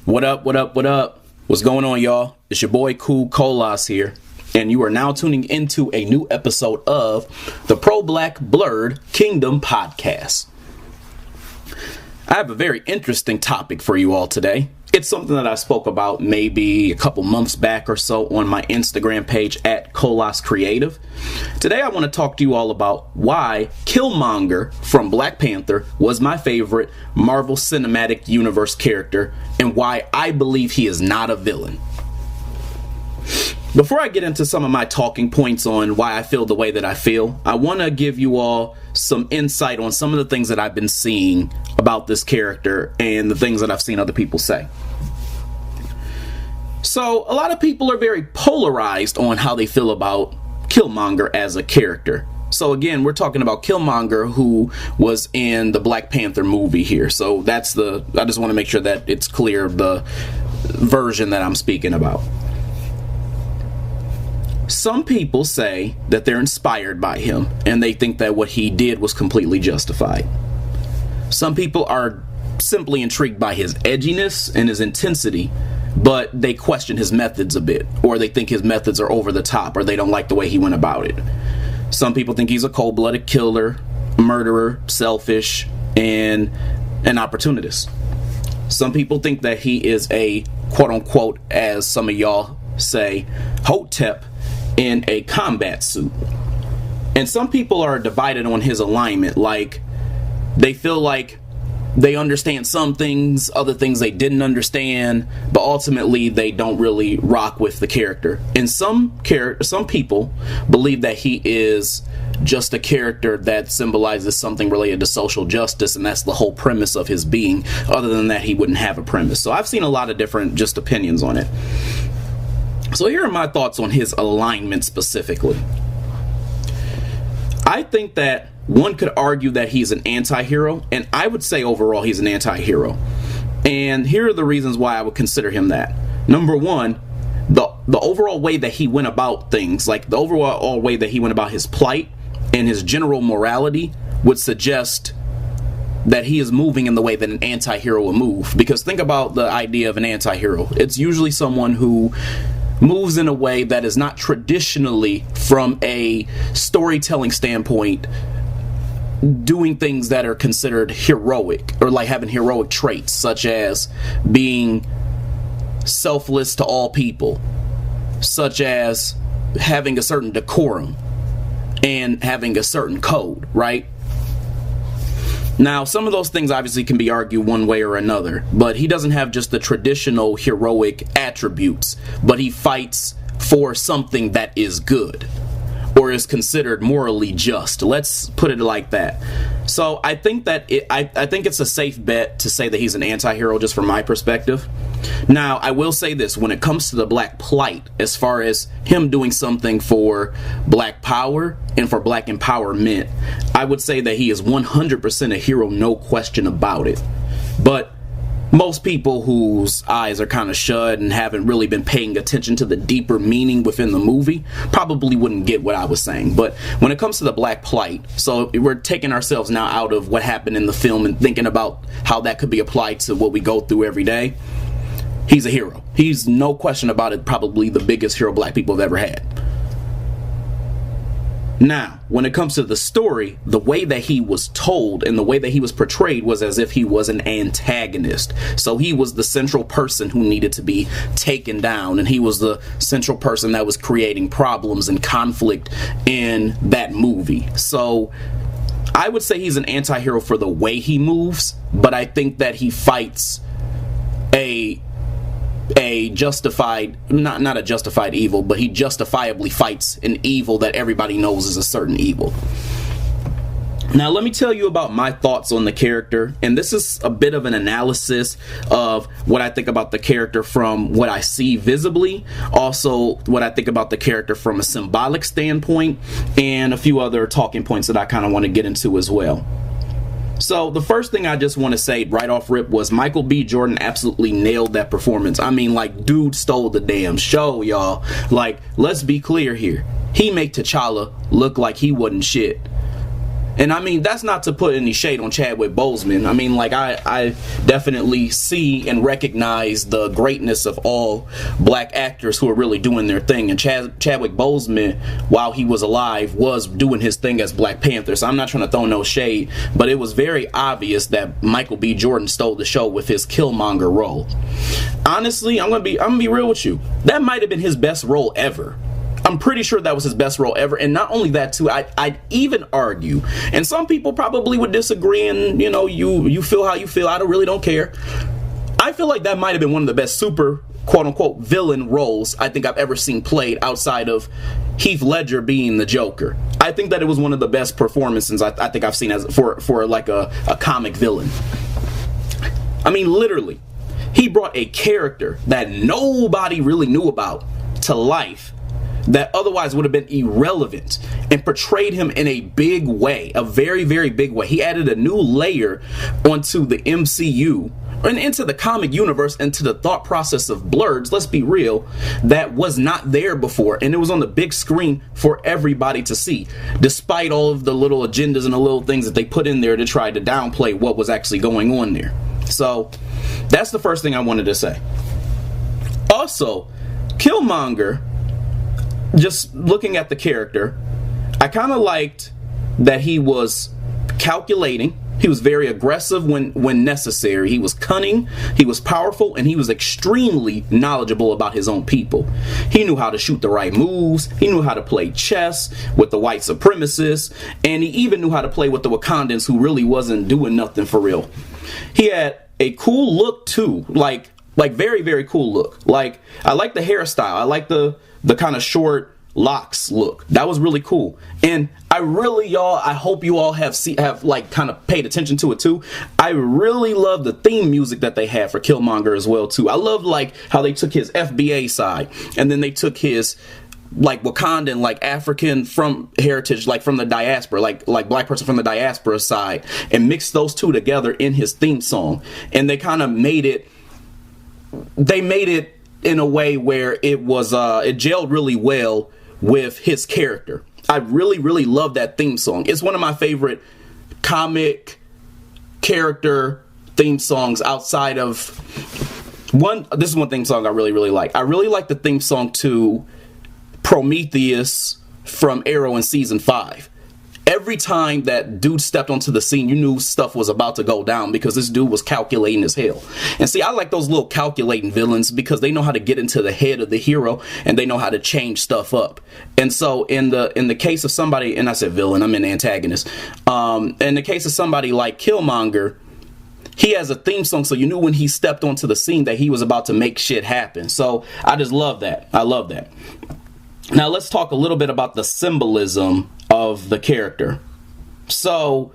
What up, what up, what up? What's going on, y'all? It's your boy Cool Colas here, and you are now tuning into a new episode of the Pro-Black Blurred Kingdom podcast. I have a very interesting topic for you all today. It's something that I spoke about maybe a couple months back or so on my Instagram page at Colas Creative. Today I want to talk to you all about why Killmonger from Black Panther was my favorite Marvel Cinematic Universe character and why I believe he is not a villain. Before I get into some of my talking points on why I feel the way that I feel, I want to give you all some insight on some of the things that I've been seeing about this character and the things that I've seen other people say. So, a lot of people are very polarized on how they feel about Killmonger as a character. So again, we're talking about Killmonger, who was in the Black Panther movie here. So I just want to make sure that it's clear the version that I'm speaking about. Some people say that they're inspired by him and they think that what he did was completely justified. Some people are simply intrigued by his edginess and his intensity, but they question his methods a bit, or they think his methods are over the top, or they don't like the way he went about it. Some people think he's a cold-blooded killer, murderer, selfish, and an opportunist. Some people think that he is a quote-unquote, as some of y'all say, Hotep in a combat suit. And some people are divided on his alignment, like they feel like they understand some things, other things they didn't understand, but ultimately they don't really rock with the character. And some people believe that he is just a character that symbolizes something related to social justice, and that's the whole premise of his being. Other than that, he wouldn't have a premise. So I've seen a lot of different just opinions on it. So here are my thoughts on his alignment specifically. I think that one could argue that he's an anti-hero, and I would say overall he's an anti-hero. And here are the reasons why I would consider him that. Number one, the overall way that he went about things, like the overall way that he went about his plight and his general morality would suggest that he is moving in the way that an anti-hero would move. Because think about the idea of an anti-hero. It's usually someone who moves in a way that is not traditionally, from a storytelling standpoint, doing things that are considered heroic, or like having heroic traits, such as being selfless to all people, such as having a certain decorum and having a certain code, right? Now, some of those things obviously can be argued one way or another, but he doesn't have just the traditional heroic attributes, but he fights for something that is good or is considered morally just. Let's put it like that. So I think that I think it's a safe bet to say that he's an anti-hero, just from my perspective. Now, I will say this, when it comes to the Black plight, as far as him doing something for Black power and for Black empowerment, I would say that he is 100% a hero, no question about it. But most people whose eyes are kind of shut and haven't really been paying attention to the deeper meaning within the movie probably wouldn't get what I was saying. But when it comes to the Black plight, so we're taking ourselves now out of what happened in the film and thinking about how that could be applied to what we go through every day. He's a hero. He's, no question about it, probably the biggest hero Black people have ever had. Now, when it comes to the story, the way that he was told and the way that he was portrayed was as if he was an antagonist. So he was the central person who needed to be taken down, and he was the central person that was creating problems and conflict in that movie. So I would say he's an anti-hero for the way he moves, but I think that he fights a justified, not a justified evil, but he justifiably fights an evil that everybody knows is a certain evil. Now, let me tell you about my thoughts on the character, and this is a bit of an analysis of what I think about the character from what I see visibly, also what I think about the character from a symbolic standpoint, and a few other talking points that I kind of want to get into as well. So the first thing I just want to say right off rip was Michael B. Jordan absolutely nailed that performance. I mean, like, dude stole the damn show, y'all. Like, let's be clear here. He made T'Challa look like he wasn't shit. And I mean, that's not to put any shade on Chadwick Boseman. I mean, like, I definitely see and recognize the greatness of all black actors who are really doing their thing. And Chadwick Boseman, while he was alive, was doing his thing as Black Panther. So I'm not trying to throw no shade, but it was very obvious that Michael B. Jordan stole the show with his Killmonger role. Honestly, I'm gonna be real with you. That might have been his best role ever. I'm pretty sure that was his best role ever. And not only that, too, I'd even argue, and some people probably would disagree, and, you know, you feel how you feel. I really don't care. I feel like that might have been one of the best super, quote-unquote, villain roles I think I've ever seen played outside of Heath Ledger being the Joker. I think that it was one of the best performances I think I've seen as for like a comic villain. I mean, literally, he brought a character that nobody really knew about to life, that otherwise would have been irrelevant, and portrayed him in a big way, a very, very big way. He added a new layer onto the MCU and into the comic universe, into the thought process of blurs, let's be real, that was not there before. And it was on the big screen for everybody to see, despite all of the little agendas and the little things that they put in there to try to downplay what was actually going on there. So that's the first thing I wanted to say. Also, Killmonger, just looking at the character, I kind of liked that he was calculating. He was very aggressive when necessary. He was cunning, he was powerful, and he was extremely knowledgeable about his own people. He knew how to shoot the right moves. He knew how to play chess with the white supremacists, and he even knew how to play with the Wakandans, who really wasn't doing nothing for real. He had a cool look too, like very, very cool look. Like, I like the hairstyle. I like the kind of short locks look. That was really cool. And I hope you all have like kind of paid attention to it too. I really love the theme music that they had for Killmonger as well too. I love like how they took his FBA side, and then they took his like Wakandan, like African from heritage, like from the diaspora, like black person from the diaspora side, and mixed those two together in his theme song. And they kind of made it in a way where it gelled really well with his character. I really, really love that theme song. It's one of my favorite comic character theme songs outside of this is one theme song I really, really like. I really like the theme song to Prometheus from Arrow in season 5. Every time that dude stepped onto the scene, you knew stuff was about to go down, because this dude was calculating as hell. And see, I like those little calculating villains, because they know how to get into the head of the hero, and they know how to change stuff up. And so in the case of somebody, and I said villain, I'm an antagonist. In the case of somebody like Killmonger, he has a theme song, so you knew when he stepped onto the scene that he was about to make shit happen. So I just love that. I love that. Now let's talk a little bit about the symbolism of the character. So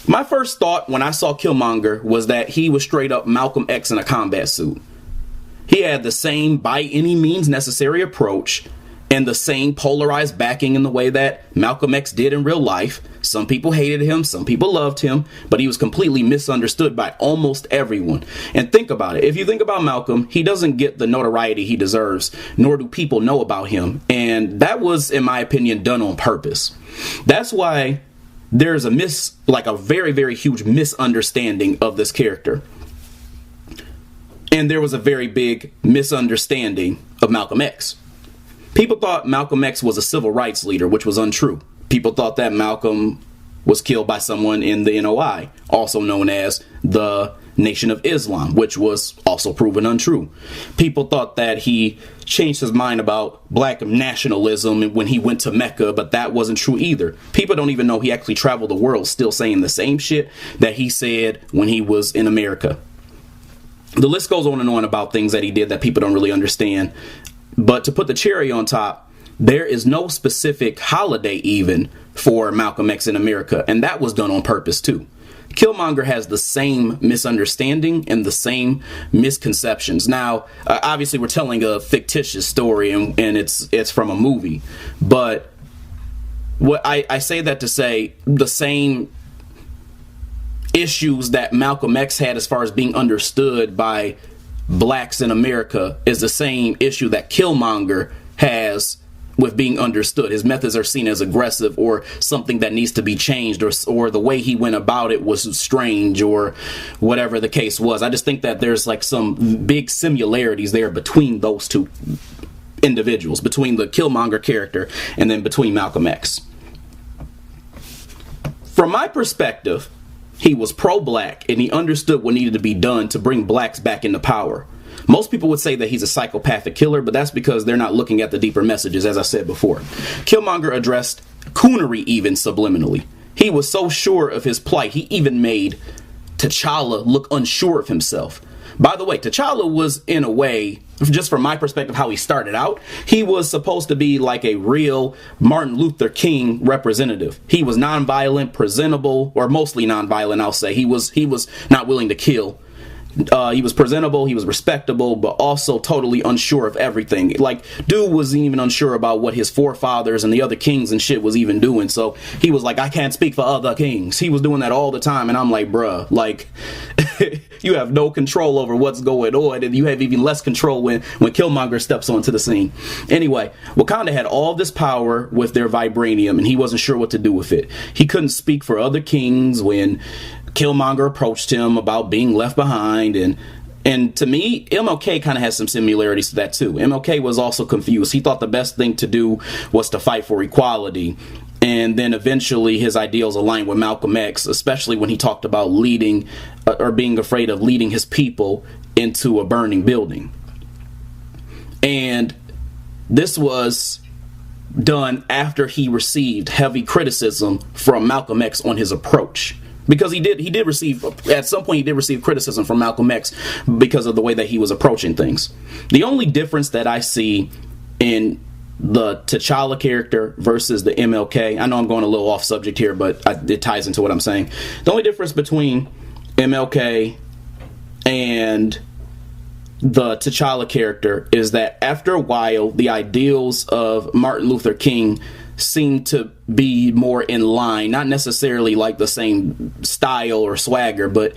my first thought when I saw Killmonger was that he was straight up Malcolm X in a combat suit. He had the same by any means necessary approach and the same polarized backing in the way that Malcolm X did in real life. Some people hated him, some people loved him, but he was completely misunderstood by almost everyone. And think about it. If you think about Malcolm, he doesn't get the notoriety he deserves, nor do people know about him. And that was, in my opinion, done on purpose. That's why there's a very, very huge misunderstanding of this character. And there was a very big misunderstanding of Malcolm X. People thought Malcolm X was a civil rights leader, which was untrue. People thought that Malcolm was killed by someone in the NOI, also known as the Nation of Islam, which was also proven untrue. People thought that he changed his mind about black nationalism when he went to Mecca, but that wasn't true either. People don't even know he actually traveled the world still saying the same shit that he said when he was in America. The list goes on and on about things that he did that people don't really understand. But to put the cherry on top, there is no specific holiday even for Malcolm X in America, and that was done on purpose too. Killmonger has the same misunderstanding and the same misconceptions. Now, obviously we're telling a fictitious story and it's from a movie, but what I say that to say the same issues that Malcolm X had as far as being understood by blacks in America is the same issue that Killmonger has with being understood. His methods are seen as aggressive or something that needs to be changed, or the way he went about it was strange, or whatever the case was. I just think that there's like some big similarities there between those two individuals, between the Killmonger character and then between Malcolm X. From my perspective, he was pro-black and he understood what needed to be done to bring blacks back into power. Most people would say that he's a psychopathic killer, but that's because they're not looking at the deeper messages, as I said before. Killmonger addressed coonery even subliminally. He was so sure of his plight, he even made T'Challa look unsure of himself. By the way, T'Challa was, in a way, just from my perspective, how he started out, he was supposed to be like a real Martin Luther King representative. He was nonviolent, presentable, or mostly nonviolent, I'll say. He was not willing to kill. He was presentable, he was respectable, but also totally unsure of everything. Like, dude was even unsure about what his forefathers and the other kings and shit was even doing. So he was like, I can't speak for other kings. He was doing that all the time. And I'm like, bruh, like, you have no control over what's going on. And you have even less control when Killmonger steps onto the scene. Anyway, Wakanda had all this power with their vibranium, and he wasn't sure what to do with it. He couldn't speak for other kings when Killmonger approached him about being left behind, and to me, MLK kind of has some similarities to that too. MLK was also confused. He thought the best thing to do was to fight for equality, and then eventually his ideals aligned with Malcolm X, especially when he talked about leading or being afraid of leading his people into a burning building. And this was done after he received heavy criticism from Malcolm X on his approach. Because he did receive, at some point he did receive criticism from Malcolm X because of the way that he was approaching things. The only difference that I see in the T'Challa character versus the MLK, I know I'm going a little off subject here, but it ties into what I'm saying. The only difference between MLK and the T'Challa character is that after a while, the ideals of Martin Luther King seem to be more in line, not necessarily like the same style or swagger, but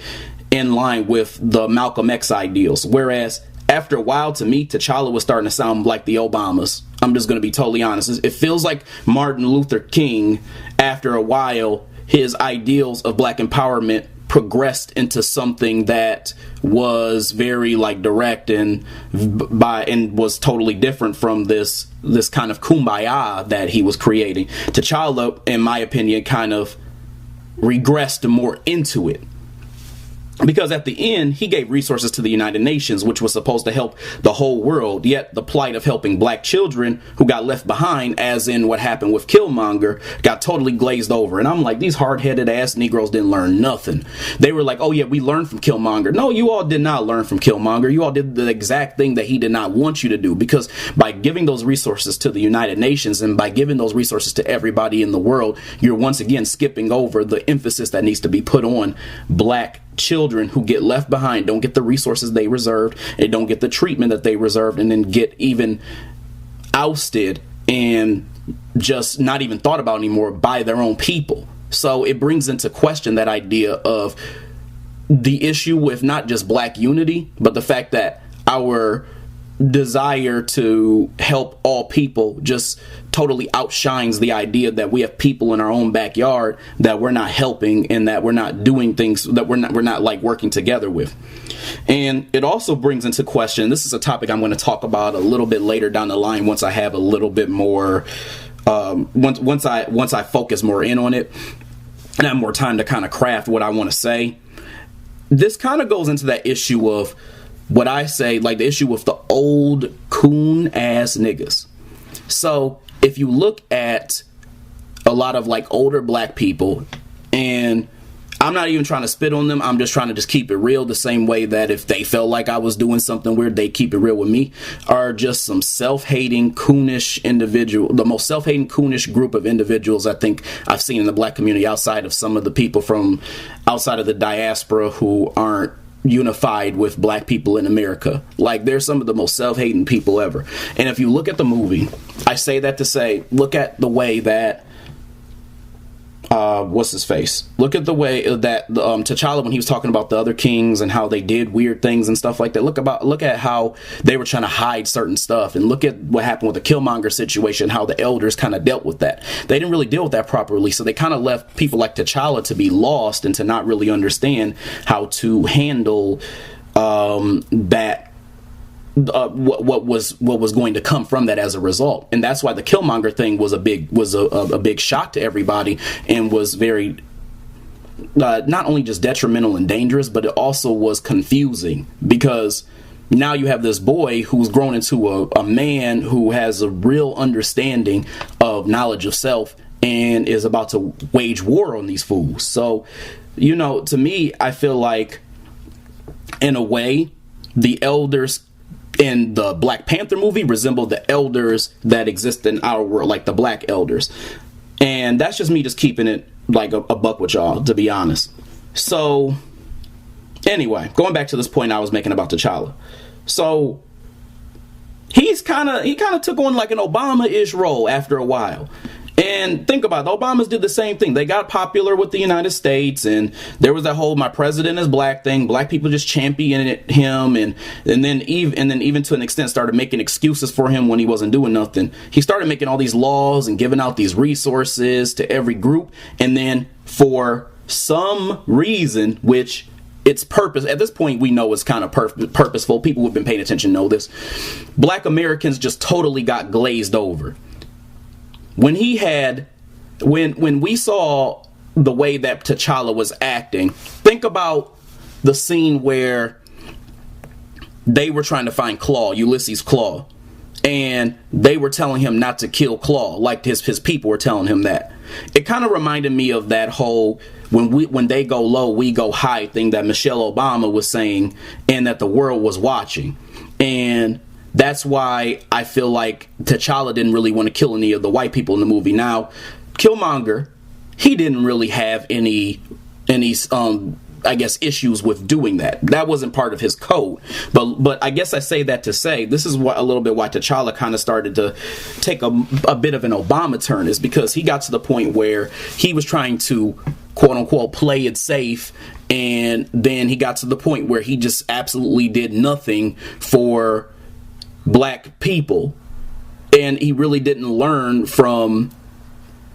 in line with the Malcolm X ideals. Whereas after a while, to me, T'Challa was starting to sound like the Obamas. I'm just going to be totally honest. It feels like Martin Luther King, after a while, his ideals of black empowerment progressed into something that was very like direct and was totally different from this kind of kumbaya that he was creating. T'Challa, in my opinion, kind of regressed more into it. Because at the end, he gave resources to the United Nations, which was supposed to help the whole world. Yet the plight of helping black children who got left behind, as in what happened with Killmonger, got totally glazed over. And I'm like, these hard-headed ass Negroes didn't learn nothing. They were like, oh yeah, we learned from Killmonger. No, you all did not learn from Killmonger. You all did the exact thing that he did not want you to do. Because by giving those resources to the United Nations and by giving those resources to everybody in the world, you're once again skipping over the emphasis that needs to be put on black children who get left behind, don't get the resources they reserved, and don't get the treatment that they reserved, and then get even ousted and just not even thought about anymore by their own people. So it brings into question that idea of the issue with not just black unity, but the fact that our desire to help all people just totally outshines the idea that we have people in our own backyard that we're not helping and that we're not doing things that we're not like working together with. And it also brings into question, this is a topic I'm going to talk about a little bit later down the line once I have a little bit more once I focus more in on it and have more time to kind of craft what I want to say. This kind of goes into that issue of what I say, like the issue with the old coon ass niggas. So if you look at a lot of like older black people, and I'm not even trying to spit on them, I'm just trying to just keep it real, the same way that if they felt like I was doing something weird, they keep it real with me, are just some self-hating coonish individual, the most self-hating coonish group of individuals I think I've seen in the black community, outside of some of the people from outside of the diaspora who aren't unified with black people in America. Like, they're some of the most self-hating people ever. And if you look at the movie, I say that to say, look at the way that what's his face? Look at the way that T'Challa, when he was talking about the other kings and how they did weird things and stuff like that. Look at how they were trying to hide certain stuff, and look at what happened with the Killmonger situation, how the elders kind of dealt with that. They didn't really deal with that properly, so they kind of left people like T'Challa to be lost and to not really understand how to handle that. What was going to come from that as a result, and that's why the Killmonger thing was a big shock to everybody, and was very not only just detrimental and dangerous, but it also was confusing, because now you have this boy who's grown into a man who has a real understanding of knowledge of self and is about to wage war on these fools. So, to me, I feel like, in a way, the elders in the Black Panther movie resemble the elders that exist in our world, like the black elders. And that's just me just keeping it like a buck with y'all, to be honest. So, anyway, going back to this point I was making about T'Challa. So, he kind of took on like an Obama-ish role after a while. And think about it, the Obamas did the same thing. They got popular with the United States, and there was that whole "my president is black" thing. Black people just championing him, and then even to an extent started making excuses for him when he wasn't doing nothing. He started making all these laws and giving out these resources to every group, and then for some reason, which its purpose at this point we know is kind of purposeful. People who've been paying attention know this. Black Americans just totally got glazed over. When we saw the way that T'Challa was acting, think about the scene where they were trying to find Claw, Ulysses Claw, and they were telling him not to kill Claw, like his people were telling him that. It kind of reminded me of that whole when they go low, we go high thing that Michelle Obama was saying, and that the world was watching. And that's why I feel like T'Challa didn't really want to kill any of the white people in the movie. Now, Killmonger, he didn't really have any I guess issues with doing that. That wasn't part of his code. But I guess I say that to say this is a little bit why T'Challa kind of started to take a bit of an Obama turn, is because he got to the point where he was trying to quote unquote play it safe, and then he got to the point where he just absolutely did nothing for black people, and he really didn't learn from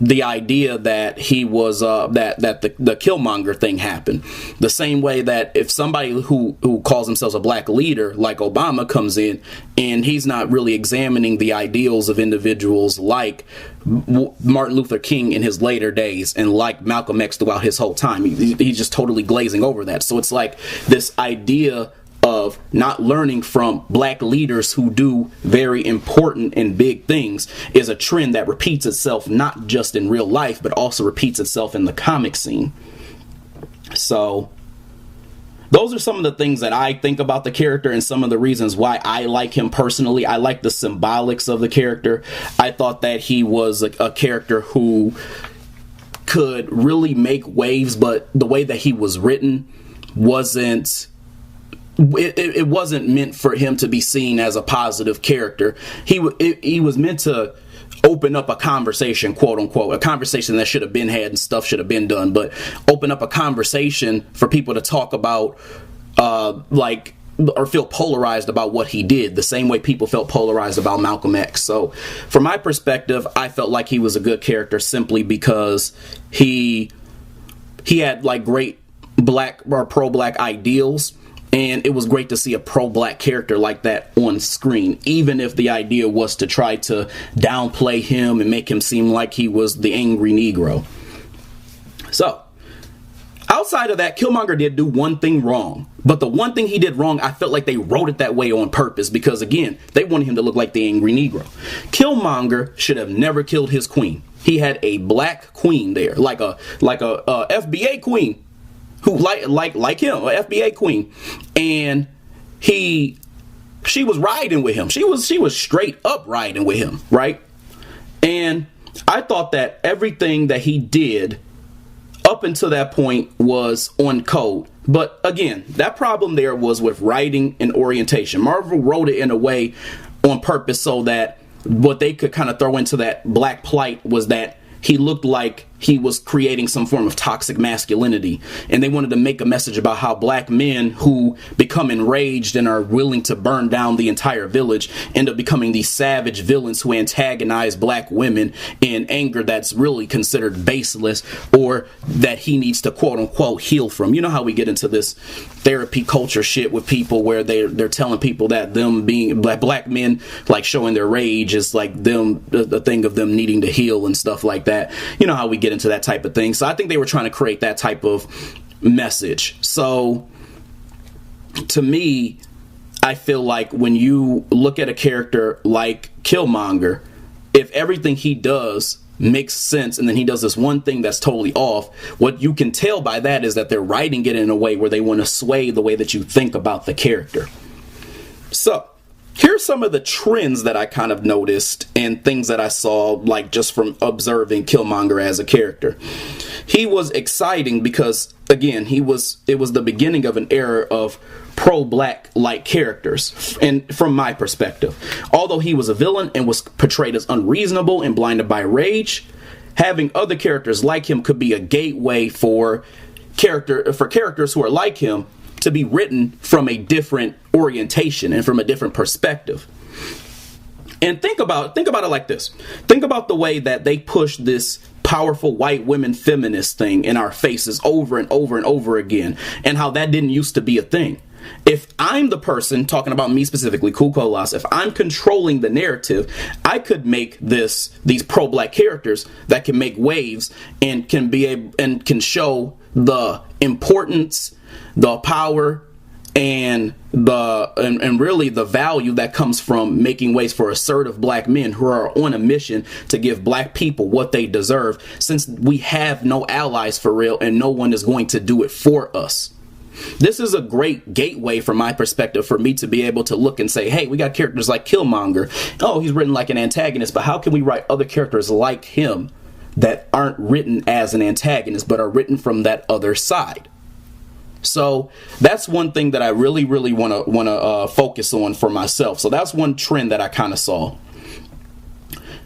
the idea that he was that the Killmonger thing happened. The same way that if somebody who calls themselves a black leader like Obama comes in and he's not really examining the ideals of individuals like Martin Luther King in his later days and like Malcolm X throughout his whole time, he's just totally glazing over that. So it's like this idea of not learning from black leaders who do very important and big things is a trend that repeats itself not just in real life, but also repeats itself in the comic scene. So those are some of the things that I think about the character and some of the reasons why I like him personally. I like the symbolics of the character. I thought that he was a character who could really make waves, but the way that he was written wasn't it wasn't meant for him to be seen as a positive character. He was meant to open up a conversation, quote unquote, a conversation that should have been had and stuff should have been done, but open up a conversation for people to talk about, or feel polarized about what he did, the same way people felt polarized about Malcolm X. So from my perspective, I felt like he was a good character simply because he had like great black or pro-black ideals. And it was great to see a pro-black character like that on screen, even if the idea was to try to downplay him and make him seem like he was the angry Negro. So, outside of that, Killmonger did do one thing wrong. But the one thing he did wrong, I felt like they wrote it that way on purpose because, again, they wanted him to look like the angry Negro. Killmonger should have never killed his queen. He had a black queen there, like a FBA queen. Who like him, an FBA queen, and she was riding with him. She was straight up riding with him, right? And I thought that everything that he did up until that point was on code. But again, that problem there was with writing and orientation. Marvel wrote it in a way on purpose so that what they could kind of throw into that black plight was that he looked like he was creating some form of toxic masculinity, and they wanted to make a message about how black men who become enraged and are willing to burn down the entire village end up becoming these savage villains who antagonize black women in anger that's really considered baseless, or that he needs to quote unquote heal from. You know how we get into this therapy culture shit with people where they're telling people that them being black men like showing their rage is like them, the thing of them needing to heal and stuff like that. You know how we get into that type of thing. So I think they were trying to create that type of message. So to me, I feel like when you look at a character like Killmonger, if everything he does makes sense and then he does this one thing that's totally off, what you can tell by that is that they're writing it in a way where they want to sway the way that you think about the character. So here's some of the trends that I kind of noticed and things that I saw, like just from observing Killmonger as a character. He was exciting because, again, it was the beginning of an era of pro-black like characters, and from my perspective. Although he was a villain and was portrayed as unreasonable and blinded by rage, having other characters like him could be a gateway for characters who are like him to be written from a different orientation and from a different perspective. And think about it like this. Think about the way that they push this powerful white women feminist thing in our faces over and over and over again, and how that didn't used to be a thing. If I'm the person talking about me specifically, Cool Colas, if I'm controlling the narrative, I could make these pro-black characters that can make waves and can show the importance, the power, and really the value that comes from making ways for assertive black men who are on a mission to give black people what they deserve, since we have no allies for real and no one is going to do it for us. This is a great gateway from my perspective for me to be able to look and say, hey, we got characters like Killmonger. Oh, he's written like an antagonist, but how can we write other characters like him that aren't written as an antagonist but are written from that other side? So that's one thing that I really want to focus on for myself. So that's one trend that I kind of saw.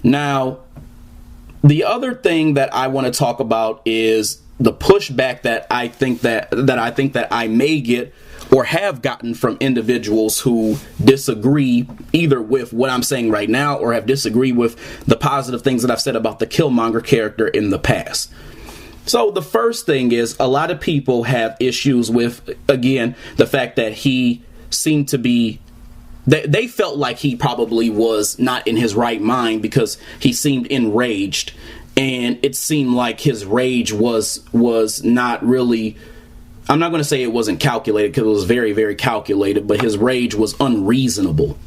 Now, the other thing that I want to talk about is the pushback that I think that I may get or have gotten from individuals who disagree either with what I'm saying right now or have disagreed with the positive things that I've said about the Killmonger character in the past. So the first thing is, a lot of people have issues with, again, the fact that he seemed to be, they felt like he probably was not in his right mind because he seemed enraged. And it seemed like his rage was not really, I'm not going to say it wasn't calculated, because it was very, very calculated, but his rage was unreasonable.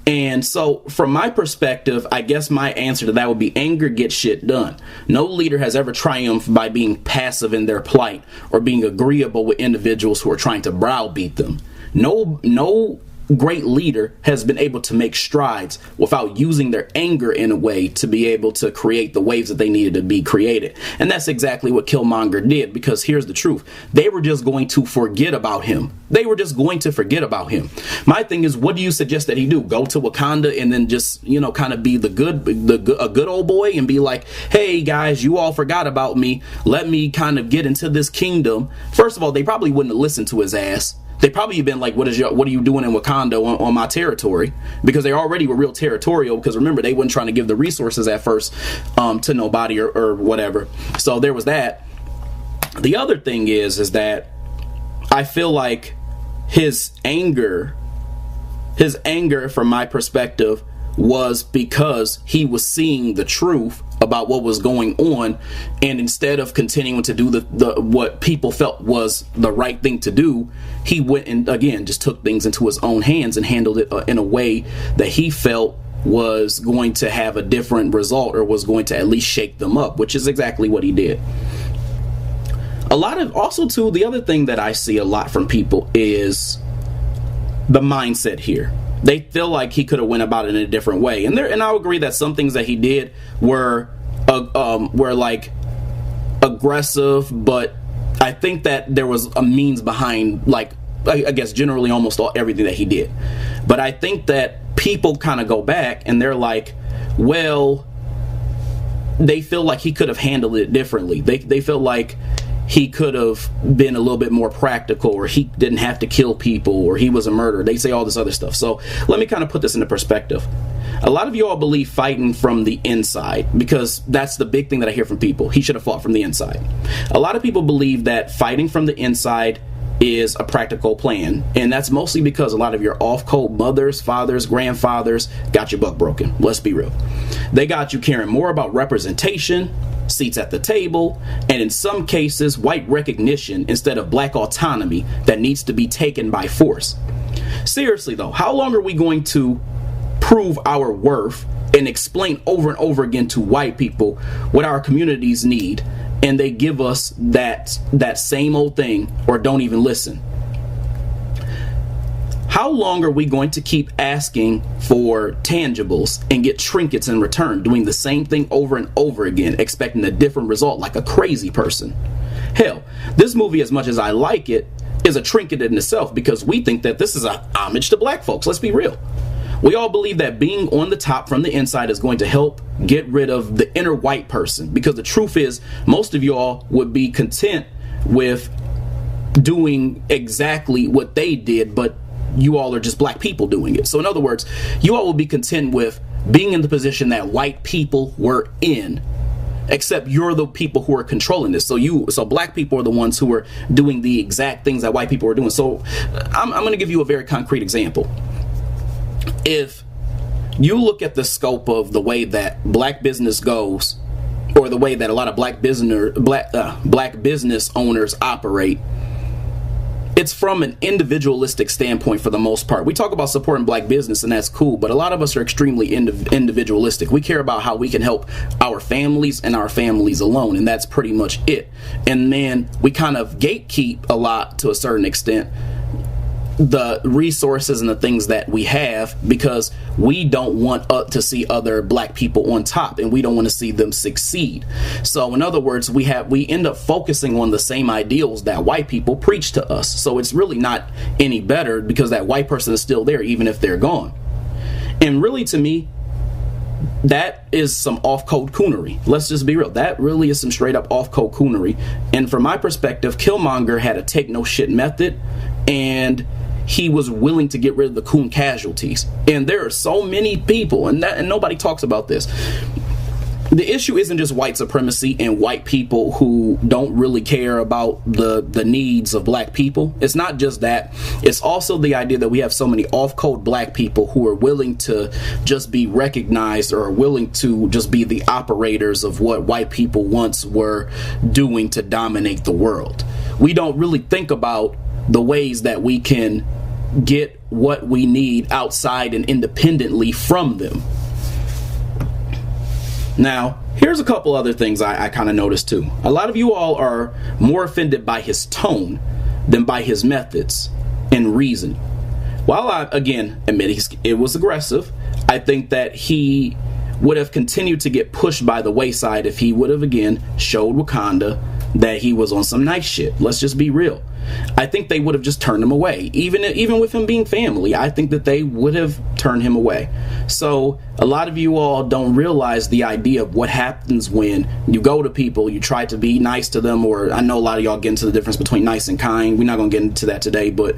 And so from my perspective, I guess my answer to that would be anger gets shit done. No leader has ever triumphed by being passive in their plight or being agreeable with individuals who are trying to browbeat them. No great leader has been able to make strides without using their anger in a way to be able to create the waves that they needed to be created. And that's exactly what Killmonger did, because here's the truth. They were just going to forget about him. They were just going to forget about him. My thing is, what do you suggest that he do? Go to Wakanda and then just, kind of be a good old boy and be like, hey guys, you all forgot about me. Let me kind of get into this kingdom. First of all, they probably wouldn't have listened to his ass. They probably have been like, what are you doing in Wakanda on my territory? Because they already were real territorial, because remember, they weren't trying to give the resources at first to nobody or whatever. So there was that. The other thing is that I feel like his anger from my perspective was because he was seeing the truth about what was going on, and instead of continuing to do the what people felt was the right thing to do, he went and again just took things into his own hands and handled it in a way that he felt was going to have a different result, or was going to at least shake them up, which is exactly what he did. The other thing that I see a lot from people is the mindset here. They feel like he could have went about it in a different way, and I'll agree that some things that he did were like aggressive, but I think that there was a means behind, like, I guess generally almost everything that he did. But I think that people kind of go back and they're like, well, they feel like he could have handled it differently. They feel like he could have been a little bit more practical, or he didn't have to kill people, or he was a murderer. They say all this other stuff. So let me kind of put this into perspective. A lot of you all believe fighting from the inside, because that's the big thing that I hear from people. He should have fought from the inside. A lot of people believe that fighting from the inside is a practical plan, and that's mostly because a lot of your off-code mothers, fathers, grandfathers got your buck broken. Let's be real. They got you caring more about representation, seats at the table, and in some cases white recognition instead of black autonomy that needs to be taken by force. Seriously though, how long are we going to prove our worth and explain over and over again to white people what our communities need, and they give us that same old thing or don't even listen? How long are we going to keep asking for tangibles and get trinkets in return, doing the same thing over and over again, expecting a different result like a crazy person? Hell, this movie, as much as I like it, is a trinket in itself, because we think that this is a homage to black folks. Let's be real. We all believe that being on the top from the inside is going to help get rid of the inner white person, because the truth is most of y'all would be content with doing exactly what they did, but you all are just black people doing it. So in other words, you all will be content with being in the position that white people were in, except you're the people who are controlling this. So black people are the ones who are doing the exact things that white people are doing. So I'm going to give you a very concrete example. If you look at the scope of the way that black business goes, or the way that a lot of black business owners operate, it's from an individualistic standpoint for the most part. We talk about supporting black business, and that's cool, but a lot of us are extremely individualistic. We care about how we can help our families and our families alone, and that's pretty much it. And then we kind of gatekeep a lot, to a certain extent, the resources and the things that we have, because we don't want to see other black people on top, and we don't want to see them succeed. So in other words, we end up focusing on the same ideals that white people preach to us. So it's really not any better, because that white person is still there even if they're gone. And really, to me, that is some off-code coonery. Let's just be real. That really is some straight up off-code coonery. And from my perspective, Killmonger had a take no shit method, and he was willing to get rid of the coon casualties. And there are so many people, and nobody talks about this. The issue isn't just white supremacy and white people who don't really care about the needs of black people. It's not just that. It's also the idea that we have so many off-code black people who are willing to just be recognized, or are willing to just be the operators of what white people once were doing to dominate the world. We don't really think about the ways that we can get what we need outside and independently from them. Now, here's a couple other things I kind of noticed too. A lot of you all are more offended by his tone than by his methods and reason. While I, again, admit it was aggressive, I think that he would have continued to get pushed by the wayside if he would have, again, showed Wakanda that he was on some nice shit. Let's just be real. I think they would have just turned him away. Even with him being family, I think that they would have turned him away. So a lot of you all don't realize the idea of what happens when you go to people, you try to be nice to them, or I know a lot of y'all get into the difference between nice and kind. We're not going to get into that today, but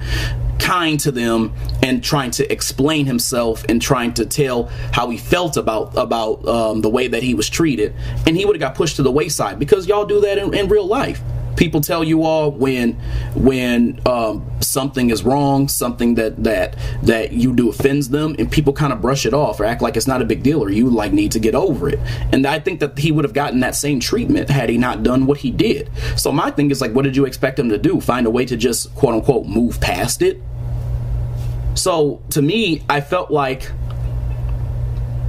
kind to them and trying to explain himself and trying to tell how he felt about the way that he was treated, and he would have got pushed to the wayside, because y'all do that in real life. People tell you all when something is wrong, something that you do offends them, and people kind of brush it off or act like it's not a big deal, or you like need to get over it. And I think that he would have gotten that same treatment had he not done what he did. So my thing is, like, what did you expect him to do? Find a way to just quote unquote move past it? So to me, I felt like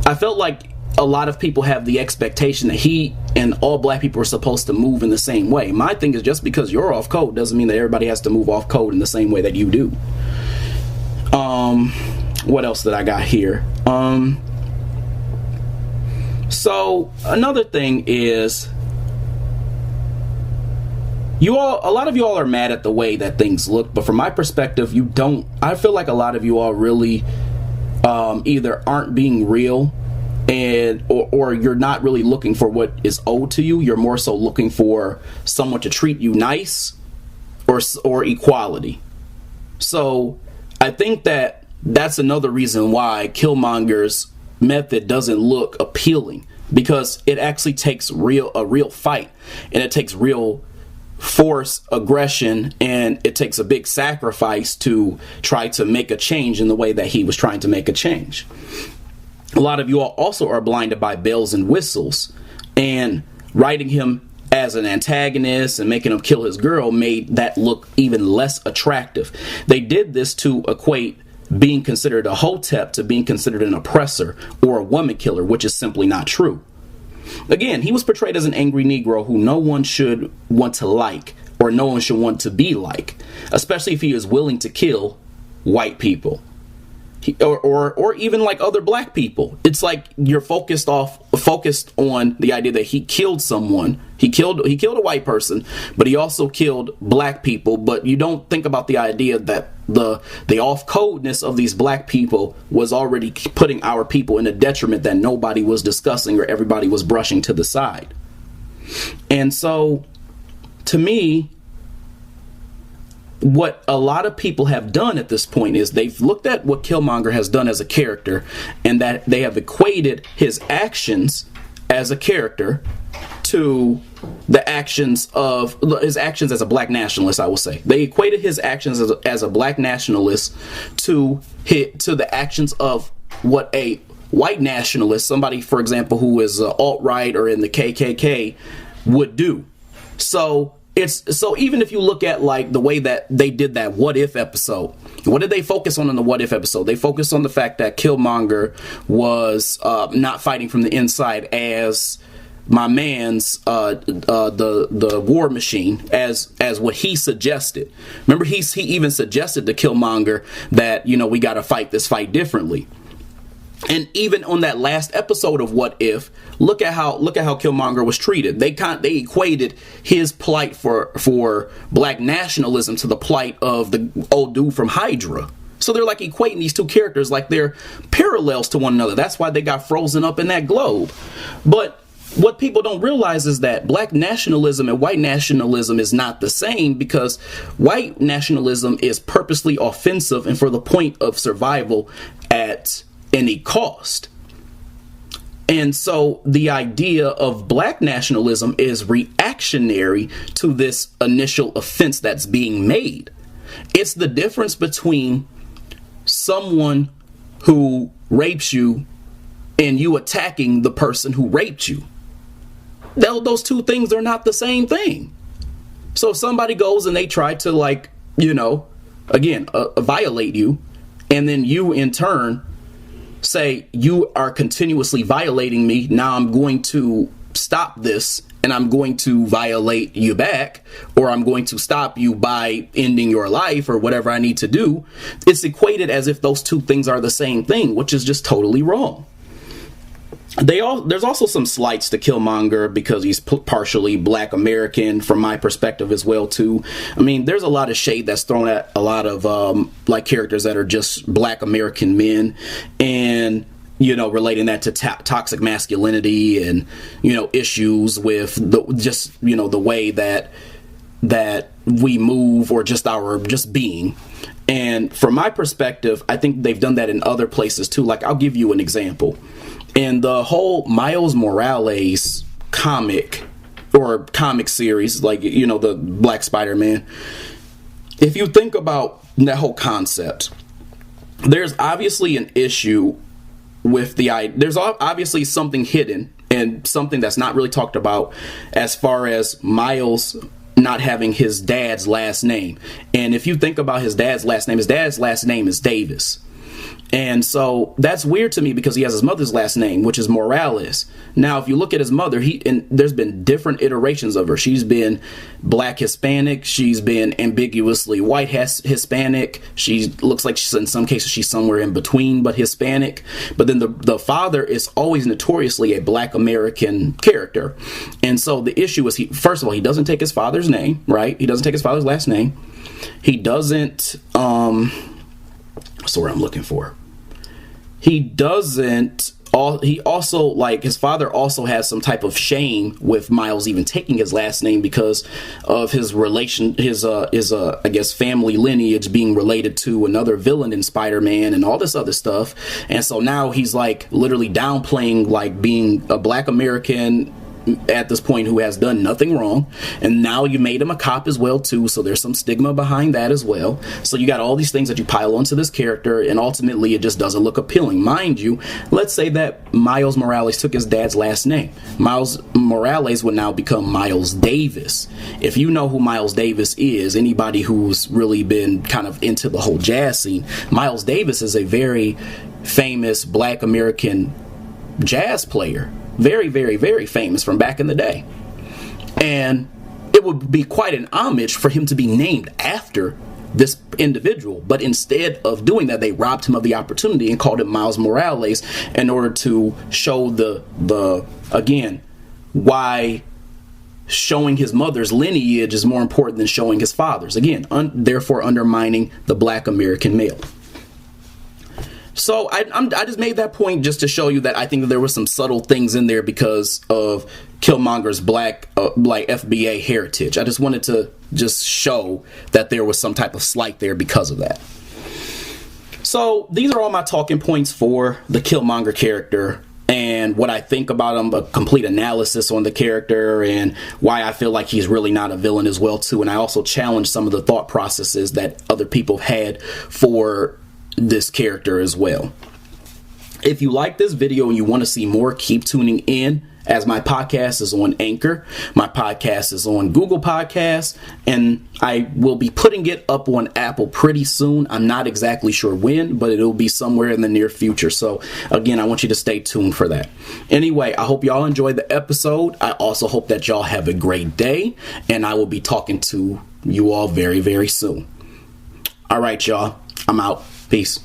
a lot of people have the expectation that he and all black people are supposed to move in the same way. My thing is, just because you're off code doesn't mean that everybody has to move off code in the same way that you do. What else did I got here? So another thing is, a lot of you all are mad at the way that things look, but from my perspective, I feel like a lot of you all really either aren't being real, or you're not really looking for what is owed to you. You're more so looking for someone to treat you nice, or equality. So I think that's another reason why Killmonger's method doesn't look appealing, because it actually takes a real fight, and it takes real force, aggression, and it takes a big sacrifice to try to make a change in the way that he was trying to make a change. A lot of you all also are blinded by bells and whistles, and writing him as an antagonist and making him kill his girl made that look even less attractive. They did this to equate being considered a hotep to being considered an oppressor or a woman killer, which is simply not true. Again, he was portrayed as an angry Negro who no one should want to like, or no one should want to be like, especially if he is willing to kill white people. Or even like other black people. It's like you're focused on the idea that he killed someone. He killed a white person, but he also killed black people. But you don't think about the idea that the off-codeness of these black people was already putting our people in a detriment that nobody was discussing or everybody was brushing to the side. And so, to me, what a lot of people have done at this point is they've looked at what Killmonger has done as a character, and that they have equated his actions as a character to the actions of his actions as a black nationalist. I will say they equated his actions as a black nationalist to the actions of what a white nationalist, somebody, for example, who is alt-right or in the KKK, would do. So even if you look at like the way that they did that What If episode, what did they focus on in the What If episode? They focused on the fact that Killmonger was not fighting from the inside as my man's the war machine, as what he suggested. Remember, he even suggested to Killmonger that, we got to fight this fight differently. And even on that last episode of What If, look at how Killmonger was treated. They equated his plight for black nationalism to the plight of the old dude from Hydra. So they're like equating these two characters like they're parallels to one another. That's why they got frozen up in that globe. But what people don't realize is that black nationalism and white nationalism is not the same, because white nationalism is purposely offensive and for the point of survival at any cost. And so the idea of black nationalism is reactionary to this initial offense that's being made. It's the difference between someone who rapes you and you attacking the person who raped you. Those two things are not the same thing. So if somebody goes and they try to violate you, and then you in turn say, you are continuously violating me, now I'm going to stop this and I'm going to violate you back, or I'm going to stop you by ending your life or whatever I need to do, it's equated as if those two things are the same thing, which is just totally wrong. There's also some slights to Killmonger because he's partially black American from my perspective as well too. I mean, there's a lot of shade that's thrown at a lot of characters that are just black American men, and relating that to toxic masculinity and issues with the way that we move, or just our being. And from my perspective, I think they've done that in other places too. Like, I'll give you an example. In the whole Miles Morales comic series, the Black Spider-Man, if you think about that whole concept, there's obviously an issue with there's obviously something hidden and something that's not really talked about as far as Miles not having his dad's last name. And if you think about his dad's last name is Davis. And so that's weird to me because he has his mother's last name, which is Morales. Now, if you look at his mother, there's been different iterations of her. She's been black Hispanic. She's been ambiguously white Hispanic. She looks like in some cases she's somewhere in between, but Hispanic. But then the father is always notoriously a black American character. And so the issue is, first of all, he doesn't take his father's name, right? He doesn't take his father's last name. He doesn't, what's the word I'm looking for? He doesn't he also, like, his father also has some type of shame with Miles even taking his last name because of his relation, his I guess family lineage being related to another villain in Spider-Man and all this other stuff. And so now he's like literally downplaying like being a Black American at this point who has done nothing wrong, and now you made him a cop as well too, so there's some stigma behind that as well. So you got all these things that you pile onto this character, and ultimately it just doesn't look appealing. Mind you, let's say that Miles Morales took his dad's last name. Miles Morales would now become Miles Davis. If you know who Miles Davis is, anybody who's really been kind of into the whole jazz scene, Miles Davis is a very famous Black American jazz player. Very, very, very famous from back in the day. And it would be quite an homage for him to be named after this individual. But instead of doing that, they robbed him of the opportunity and called him Miles Morales in order to show the again, why showing his mother's lineage is more important than showing his father's. Again, therefore undermining the Black American male. So I just made that point just to show you that I think that there were some subtle things in there because of Killmonger's black FBA heritage. I just wanted to just show that there was some type of slight there because of that. So these are all my talking points for the Killmonger character and what I think about him, a complete analysis on the character and why I feel like he's really not a villain as well too. And I also challenge some of the thought processes that other people have had for this character as well. If you like this video and you want to see more, keep tuning in, as my podcast is on Anchor, my podcast is on Google Podcasts, and I will be putting it up on Apple pretty soon. I'm not exactly sure when, but it'll be somewhere in the near future. So again, I want you to stay tuned for that. Anyway, I hope y'all enjoyed the episode. I also hope that y'all have a great day, and I will be talking to you all very, very soon. All right, y'all. I'm out. Peace.